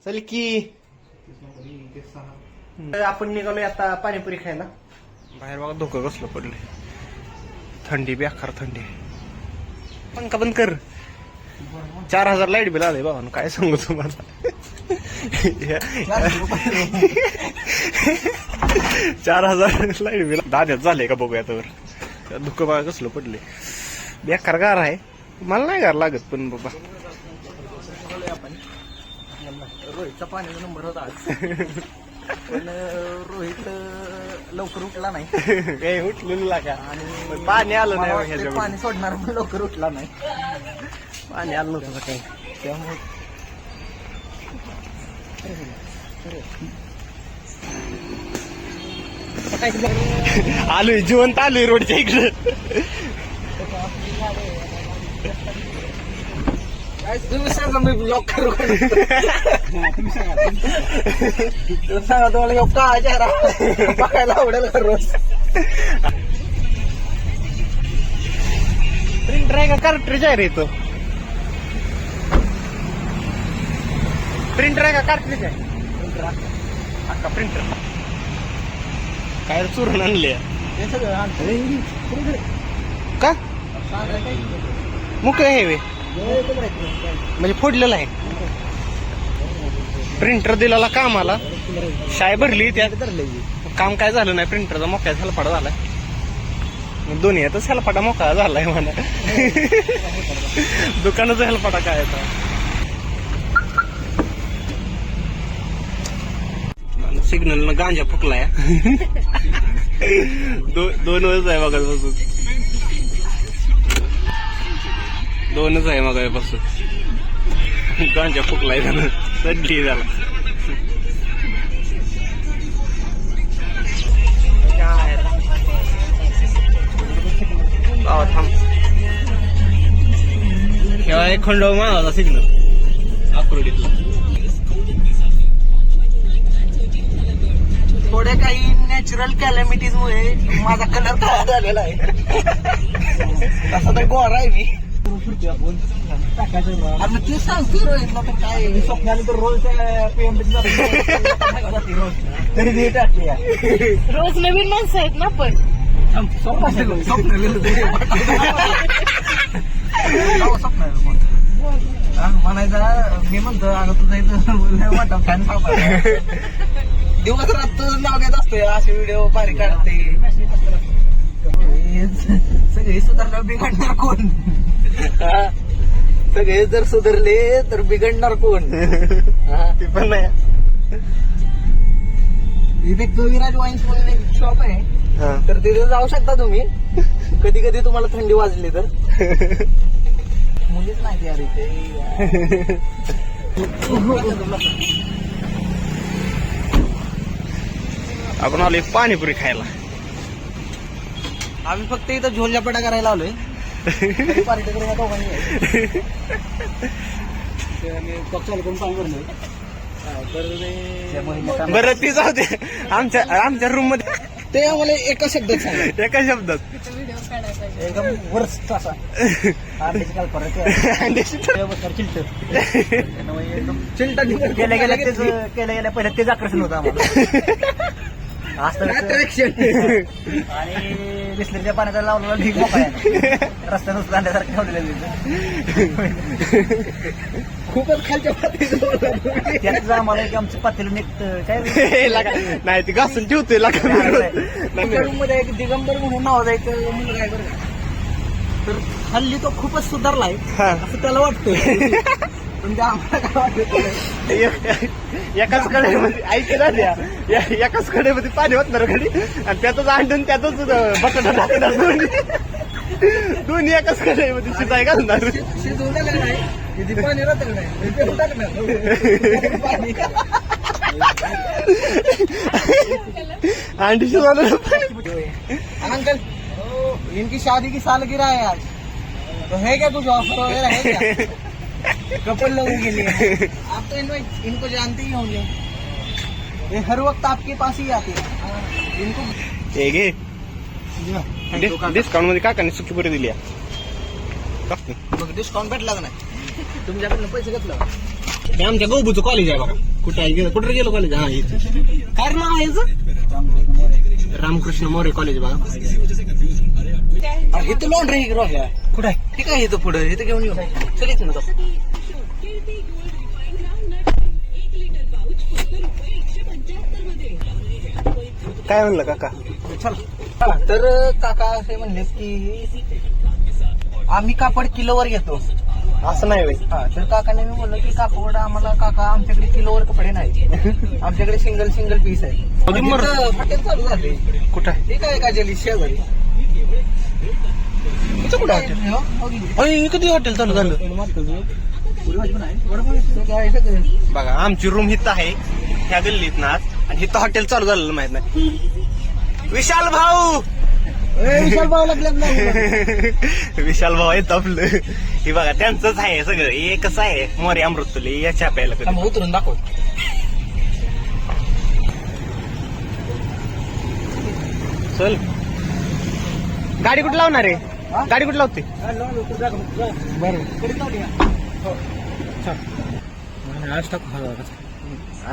चल की आपण निघालोय आता पाणीपुरी खायला. बाहेर बघा धोकं कसलं पडले, थंडी बेकार थंडी. पंखा बंद कर. 4000 लाईट बिल आलंय बाबा, काय सांगू तुम्हाला. 4000 लाईट बिल दाद्यात झाले का बघूया तर. धुकं बघा कसलं पडले, बेकार गार आहे. मला नाही गार लागत पण बाबा. रोहितचा पाण्याचा नंबर होता आज, पण रोहित लवकर उठला नाही. काही उठलेला का, आणि पाणी आलं नाही. पाणी सोडणार पण लवकर उठला नाही. पाणी आलं नव्हतं काही, त्यामुळे आलोय जिवंत आलोय रोडच्या इकडे. तुम्ही सांगा मी ब्लॉक करू. सांगा तुम्हाला का चेहरा बघायला आवडेल का रोज. प्रिंटर आहे का कार्ट्रिज आहे रे तो. प्रिंटर आहे का कार्ट्रिज आहे. अक्का प्रिंटर काय चुरून आणले हे सगळं आणतो का. मुक आहे वे म्हणजे फोडलेला आहे. प्रिंटर दिलेला कामाला, शाय भरली त्यात, काम काय झालं नाही. प्रिंटरचा मोका हेलपाटा झालाय. दोन्ही आता हेलपाटा मोका झालाय म्हणा. दुकानाचा हेलपाटा काय आता. सिग्नल न गांजा फुकलाय. 2 वर्ष आहे बघा बसून. 2च आहे मग बसून. गांजा फुकलाय त्यानं, सड्डी झाला. थांब केव्हा एक खंडोबा मागाचा सिग्नल आकुर्डीतला. थोड्या काही नॅचरल कॅलॅमिटीज मुळे माझा कलर काळा झालेला आहे. तसा तर गोरा आहे मी. आता ते सांगतो रोहितला तर काय स्वप्नाला तर रोज तरी मी टाकली. रोज नवीन माणसं आहेत ना पण. म्हणायचा मी म्हणतो अगं तुझं इथं वाटप फॅन दिवस रात तुझं नाव घेत असतोय. असे व्हिडिओ भारी काढते. सगळे सुधारल्यावर बिघडणार कोण. सगळे जर सुधारले तर बिघडणार कोण. ते पण नाही. इथे कविराज वाईन्स म्हणून एक शॉप आहे, तर तिथे जाऊ शकता तुम्ही. कधी कधी तुम्हाला थंडी वाजली तर. मुलीच नाही यार इथे. आपण आलोय पाणीपुरी खायला. आम्ही फक्त इथं झोलझापटा करायला आलोय. पार्टी करून दोघांनी चालू करून पाणी भरलं. बरं ती जाऊ दे. आमच्या रूम मध्ये ते आम्हाला एका शब्दात सांगा. एका शब्दात एकदम वर्स्ट असा चिलटा गेल्या गेल्या पहिल्या तेच आकर्षण होतं आम्हाला. आणि बिस्लरीच्या पाण्याचा लावलेला ढीग मोकळा रस्त्यानं उचलण्यासारखं ठेवलेलं. खूपच खालच्या पातळीचं त्याच आम्हाला एक आमचं पातेलं निघतं काय नाही ती घासून ठेवतोय. रूम मध्ये एक दिगंबर म्हणून नावाचा एक मुलगा आहे बरं. तर हल्ली तो खूपच सुधारलाय असं त्याला वाटतंय. पण ते आम्हाला काय वाटत. एकाच कडेमध्ये ऐकला द्या, एकाच कडेमध्ये पाणी होतणार घडी आणि त्यातच अंडून त्यातच बटाटा टाकणार. दोन्ही एकाच कडेमध्ये शिजाय घालणार. शिजवलेलं नाही पाणी राहतं नाही टाकणार. अंडी शिजवलं. अंकल इनकी शादी की सालगिरह है आज, तो है क्या कुछ ऑफर वगैरह है क्या कपल लोगों के लिए. आप तो इनको जानते ही होंगे. ये हर वक्त आपके पास ही आते हैं. इनको हे घे डिस्काउंट मध्ये काकाने सुकी पुरी दिली. डिस्काउंट भेटला का नाही तुमच्याकडनं पैसे घेतलं. हे आमच्या गौबूचं कॉलेज आहे बघा. कुठे आहे गेलं, कुठे गेलो कॉलेज? हा इथे. काय नाव आहे याचं? रामकृष्ण मोरे कॉलेज बघा. इथं लॉन्ड्री आहे. कुठे आहे? ठीक आहे, इथं पुढे इथं घेऊन येऊ. चल इथं ना. काय म्हणलं काका? चला. तर काका असे म्हणले की आम्ही कापड किलोवर घेतो. असं नाही होय. हा, तर काकाने मी बोललो की कापड आम्हाला काका आमच्याकडे किलोवर कपडे नाही. आमच्याकडे सिंगल पीस आहे. हॉटेल चालू झाले. कुठं आहे? ठीक आहे का जली शेजारी. इथं कुठं हॉटेल? अय, कधी हॉटेल चालू झालं? बघा आमची रूम हिथं आहे ह्या गल्लीत ना, आणि हिथं हॉटेल चालू झालेलं माहित नाही. विशाल भाऊ विशाल भाऊ लागले. विशाल भाऊ आहेत आपलं. हे बघा त्यांचंच आहे सगळं. हे कसं आहे मोरे अमृतुले या चहा प्यायला कधी. उतरून दाखव. चल गाडी कुठं लावणार आहे? गाडी कुठं लावते? बरं आज टाकू.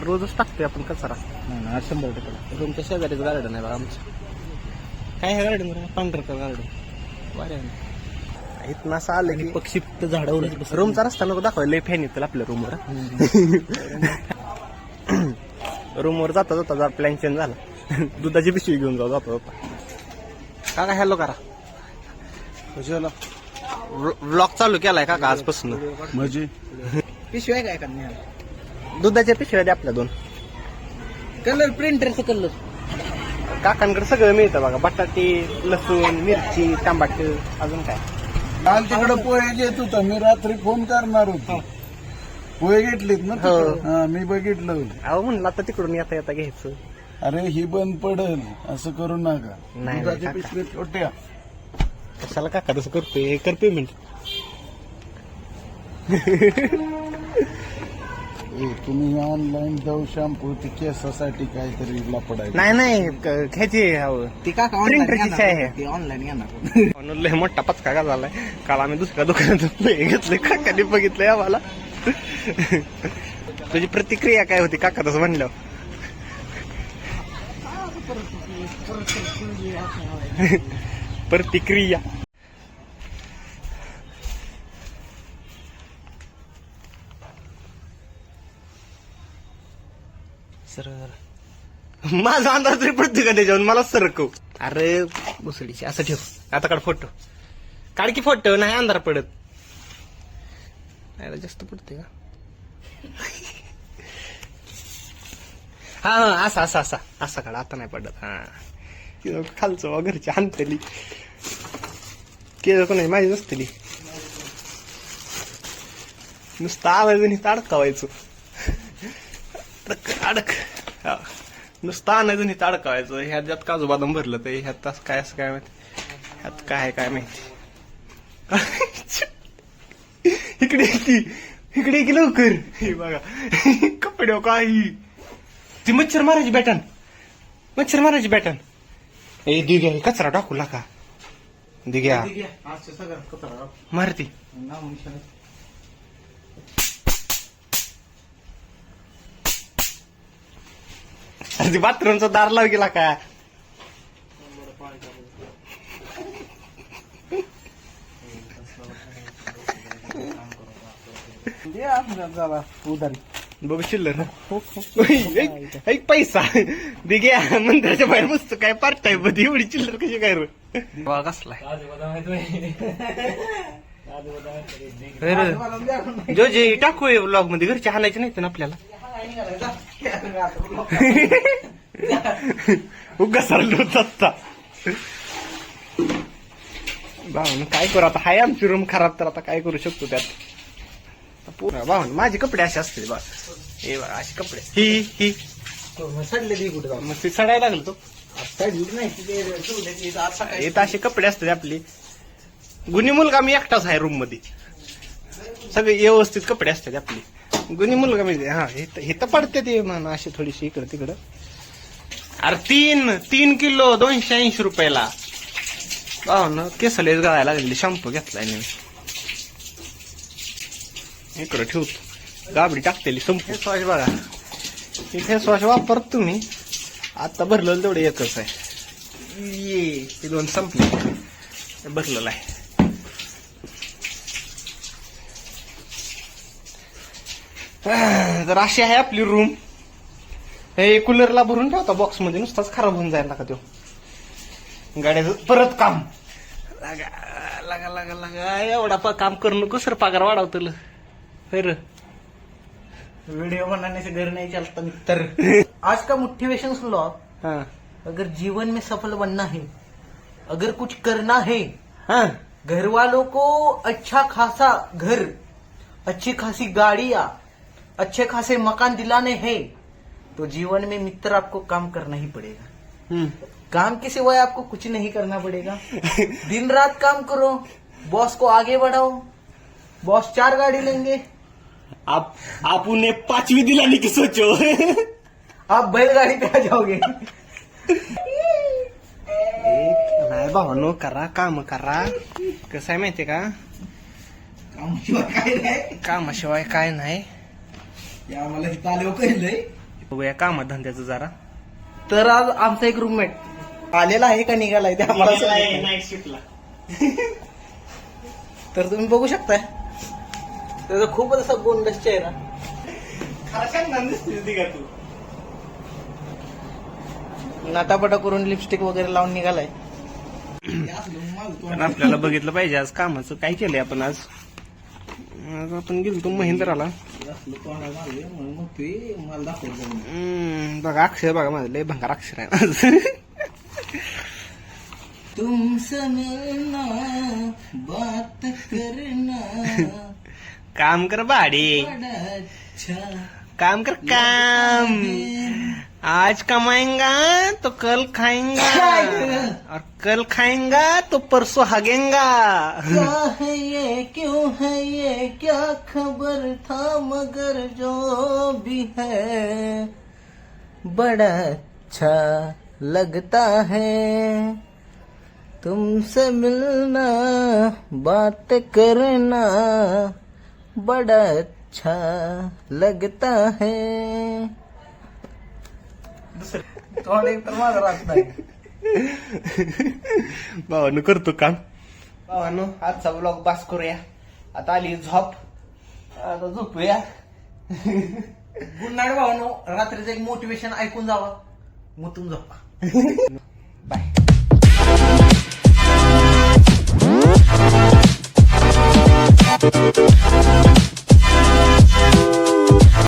रोजच टाकतोय आपण कचरा. 100%. तुमच्या शेजारीच गार्डन आहे बघा आमचं. काय आहे गार्डन? पांढरकर गार्डन. बरं इथं असं आलं की पक्षी झाडावर रूमचा रस्ता नको दाखवायला. लय फॅन येतील आपल्या रूमवर. रूमवर जाता जाता जर प्लॅन चेंज झाला. दुधाची पिशवी घेऊन जाऊ जाता जाता. काका हॅलो करा. व्लॉग चालू केलाय काका आजपासून. म्हणजे पिशव्या काय करणार? दुधाच्या पिशव्या द्या आपल्या 2. कलर प्रिंटरचा कलर काकांकडे सगळं मिळतं बघा. बटाटे, लसूण, मिरची, टमाट, अजून काय. काल तिकडे पोहे घेत होता. मी रात्री फोन करणार होतो. पोहे घेतलीत ना हो. तिकडं? हा, मी बघितलं. अहो म्हणलं आता तिकडून येता येता घ्यायचं. अरे ही बंद पडल, असं करू नका. नाही, दुधाच्या काका. पिशव्या छोट्या. कशाला काका तसं करतोय? कर पेमेंट. तुम्ही ऑनलाईन जाऊ शॅम्पू ती केसासाठी काहीतरी लपडायचं. नाही घ्यायची हवं. ती काका प्रिंटरची चाय आहे. ती ऑनलाईन येणार. म्हणून लय मोठा पचका का झालाय. काल आम्ही दुसऱ्या दुकानात घेतले. काकाने बघितलंय आम्हाला. तुझी प्रतिक्रिया काय होती काका तसं म्हणलं? प्रतिक्रिया सर माझा अंदाज तरी प्रत्येका त्याच्यावर मला सरकव. अरे मुसडीची असं ठेव. आता काढ फोटो. काढ की फोटो. नाही अंधार पडत. नाही जास्त पडते का? हा असा असा असा असा काढ. आता नाही पडत. हा खालचं घरची आणतली केलं नाही माझी नसतली. नुसतं आवाजाने अडकावायचं. अडक हा नुसतं आणायचं नाही अडकावायचं. ह्यात काजू बदाम भरलं तर ह्यात काय असं काय माहिती. ह्यात काय काय माहिती. इकडे की लवकर. हे बघा कपडे काही ती मच्छर मारायची बॅटन. मच्छर मारायची बॅटन. ए दिघ्या कचरा टाकू लाका. दिघ्या मारती. अरे बाथरूमचा दार लाव गेला का? उधारी बघ चिल्लर. एक पैसा दिघ्या मंदिराच्या बाहेर मस्त काय पार्ट टाइम मध्ये एवढी चिल्लर कशी काय रे? कसलाय जो जे टाकू ब्लॉग मध्ये. घरचे हाणायचे नाही ना आपल्याला. उगा सरलो आता. भावना काय करू आता. हाय आमची रूम खराब तर आता काय करू शकतो त्यात. भावना माझे कपडे असे असते बा. हे बघा असे कपडे. ही सडले कुठे जाऊ. मग ते सडायला लागलं तो. सडली नाही इथं असे कपडे असतात आपले. गुन्हे मुलगा मी एकटाच आहे रूम मध्ये. सगळे व्यवस्थित कपडे असतात आपले. गुन्हे मुलगा म्हणजे हा हे तर पडते ते म्हणा असे थोडीशी इकडं तिकडं. अरे 3 किलो 280 रुपयाला. भावना केसलेच गळायला लागलेली. शॅम्पू घेतलाय मी. इकडं ठेवतो. गाबडी टाकलेली संपू. फेस वॉश बघा, हे फेस वॉश वापरत तुम्ही. आता भरलेलं तेवढं एकच आहे. ये ते 2 संपले, हे भरलेलं आहे. तर अशी आहे आपली रूम. हे कूलरला भरून ठेवता बॉक्स मध्ये, नुसताच खराब होऊन जायला का तो. गाड्याचं परत काम लागा लागा लागा लागा एवढा काम करणं कसं पगार वाढवतं फिर. वीडियो बनाने से घर नहीं चलता मित्र. आज का मोटिवेशन सुन लो आप. हाँ अगर जीवन में सफल बनना है, अगर कुछ करना है, हाँ घर वालों को अच्छा खासा घर, अच्छी खासी गाड़ियां, अच्छे खासे मकान दिलाने हैं, तो जीवन में मित्र आपको काम करना ही पड़ेगा. हम्म. काम के सिवाय आपको कुछ नहीं करना पड़ेगा. दिन रात काम करो, बॉस को आगे बढ़ाओ. बॉस 4 गाड़ी लेंगे, आप उन्हें 5वीं दिलाने की सोचो. आप बैलगाड़ी पे आ जाओगे. नाही भावानो, करा काम करा. कसं आहे माहितीये का, काय नाही कामाशिवाय काय नाही. आम्हाला इथं आल्यावर कळलंय. बघूया कामधंद्याचं जरा. तर आज आमचा एक रूममेट आलेला आहे का निघालाय ते आम्हाला समजत नाही. नाईट शिफ्टला. तर तुम्ही बघू शकताय, त्याचा खूपच असा गोंडस चेहरा. तू नाटापटा करून लिपस्टिक वगैरे लावून निघालाय. पण आपल्याला बघितलं पाहिजे आज कामाचं काय केलंय आपण. आज आपण गेलो महिंद्राला. बघा अक्षर बघा, माझं लय भंगार अक्षर आहे माझं. तुमसे मिलना, बात करना, काम कर बाडी, बड़ा अच्छा. काम कर काम. आज कमाएंगा तो कल खाएंगा, और कल खाएंगा तो परसों हगेंगा. क्या है ये, क्यों है ये, क्या खबर था, मगर जो भी है बड़ा अच्छा लगता है. तुमसे मिलना, बात करना, बड़ा अच्छा लगता है. थोडं एक तर माझं राहत नाही. भावानं करतो काम. भावानं आजचा ब्लॉग पास करूया. आता आली झोप, आता झोपूया. Good night भावानो. रात्रीचं एक मोटिवेशन ऐकून जावा, मुतून झोपा.